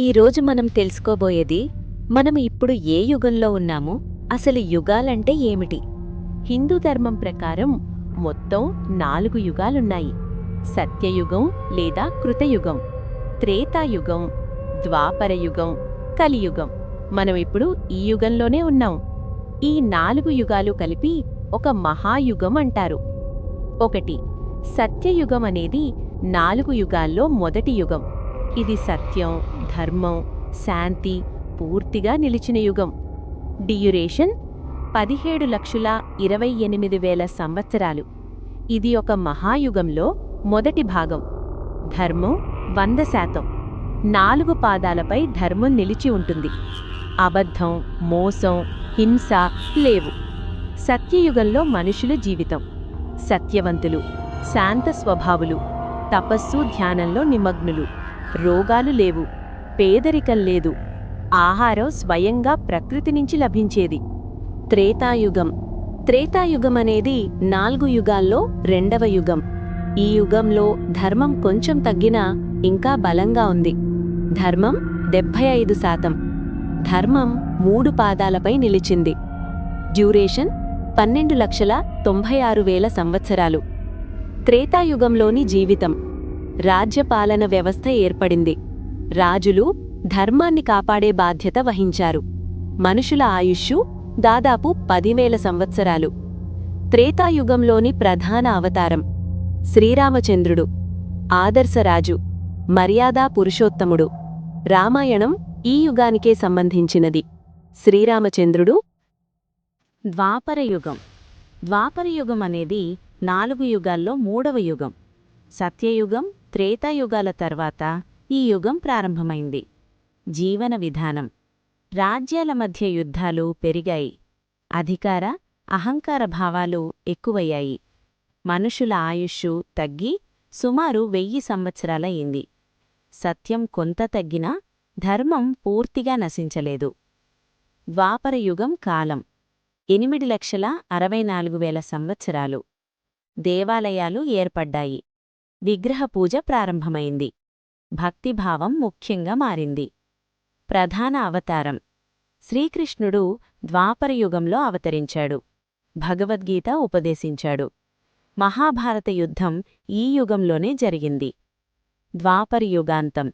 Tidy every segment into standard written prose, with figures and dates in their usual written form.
ఈరోజు మనం తెలుసుకోబోయేది మనం ఇప్పుడు ఏ యుగంలో ఉన్నాము, అసలు యుగాలంటే ఏమిటి? హిందూ ధర్మం ప్రకారం మొత్తం 4 యుగాలున్నాయి. సత్యయుగం లేదా కృతయుగం, త్రేతాయుగం, ద్వాపరయుగం, కలియుగం. మనం ఇప్పుడు ఈ యుగంలోనే ఉన్నాం. ఈ 4 యుగాలు కలిపి ఒక మహాయుగం అంటారు. 1. సత్యయుగం అనేది 4 యుగాల్లో మొదటి యుగం. ఇది సత్యం, ధర్మం, శాంతి పూర్తిగా నిలిచిన యుగం. డ్యూరేషన్ 17,28,000 సంవత్సరాలు. ఇది ఒక మహాయుగంలో మొదటి భాగం. ధర్మం 100%. 4 పాదాలపై ధర్మం నిలిచి ఉంటుంది. అబద్ధం, మోసం, హింస లేవు. సత్యయుగంలో మనుషుల జీవితం సత్యవంతులు, శాంత స్వభావులు, తపస్సు ధ్యానంలో నిమగ్నులు. రోగాలు లేవు, పేదరికం లేదు, ఆహారం స్వయంగా ప్రకృతి నుంచి లభించేది. త్రేతాయుగం. త్రేతాయుగం అనేది 4 యుగాల్లో రెండవ యుగం. ఈ యుగంలో ధర్మం కొంచెం తగ్గినా ఇంకా బలంగా ఉంది. ధర్మం 75%. ధర్మం 3 పాదాలపై నిలిచింది. డ్యూరేషన్ 12,96,000 సంవత్సరాలు. త్రేతాయుగంలోని జీవితం రాజ్యపాలన వ్యవస్థ ఏర్పడింది. రాజులు ధర్మాన్ని కాపాడే బాధ్యత వహించారు. మనుషుల ఆయుష్షు దాదాపు 10,000 సంవత్సరాలు. త్రేతాయుగంలోని ప్రధాన అవతారం శ్రీరామచంద్రుడు, ఆదర్శరాజు, మర్యాదా పురుషోత్తముడు. రామాయణం ఈ యుగానికే సంబంధించినది. శ్రీరామచంద్రుడు. ద్వాపరయుగం. ద్వాపరయుగం అనేది 4 యుగాల్లో 3వ యుగం. సత్యయుగం, త్రేతాయుగాల తర్వాత ఈ యుగం ప్రారంభమైంది. జీవన విధానం రాజ్యాల మధ్య యుద్ధాలు పెరిగాయి. అధికార, అహంకార భావాలు ఎక్కువయ్యాయి. మనుషుల ఆయుష్షు తగ్గి సుమారు 1000 సంవత్సరాలయ్యింది. సత్యం కొంత తగ్గినా ధర్మం పూర్తిగా నశించలేదు. ద్వాపరయుగం కాలం 8,64,000 సంవత్సరాలు. దేవాలయాలు ఏర్పడ్డాయి. విగ్రహ పూజ ప్రారంభమైంది. భక్తిభావం ముఖ్యంగా మారింది. ప్రధాన అవతారం శ్రీకృష్ణుడు ద్వాపరయుగంలో అవతరించాడు. భగవద్గీత ఉపదేశించాడు. మహాభారత యుద్ధం ఈ యుగంలోనే జరిగింది. ద్వాపరయుగాంతం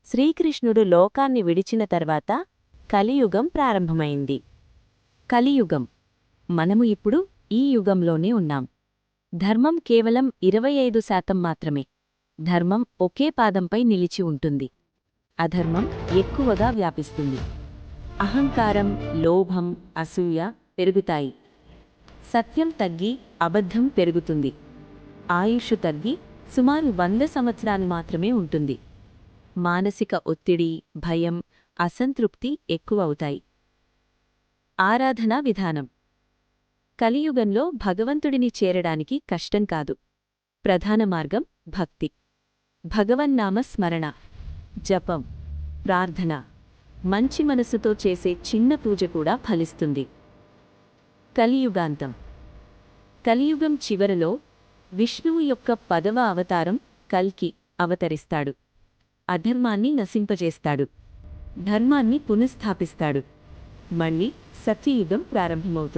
శ్రీకృష్ణుడు లోకాన్ని విడిచిన తర్వాత కలియుగం ప్రారంభమైంది. కలియుగం. మనము ఇప్పుడు ఈ యుగంలోనే ఉన్నాం. ధర్మం కేవలం 25% మాత్రమే. ధర్మం ఒకే పాదంపై నిలిచి ఉంటుంది. అధర్మం ఎక్కువగా వ్యాపిస్తుంది. అహంకారం, లోభం, అసూయ పెరుగుతాయి. సత్యం తగ్గి అబద్ధం పెరుగుతుంది. ఆయుష్ తగ్గి సుమారు 100 సంవత్సరాలు మాత్రమే ఉంటుంది. మానసిక ఒత్తిడి, భయం, అసంతృప్తి ఎక్కువవుతాయి. ఆరాధనా విధానం కలియుగంలో భగవంతుడిని చేరడానికి కష్టం కాదు. ప్రధాన మార్గం భక్తి, భగవన్నామ స్మరణ, జపం, ప్రార్థన. మంచి మనసుతో చేసే చిన్న పూజ కూడా ఫలిస్తుంది. కలియుగాంతం. కలియుగం చివరలో విష్ణువు యొక్క 10వ అవతారం కల్కి అవతరిస్తాడు. అధర్మాన్ని నశింపజేస్తాడు. ధర్మాన్ని పునఃస్థాపిస్తాడు. మళ్ళీ సత్యయుగం ప్రారంభమవుతుంది.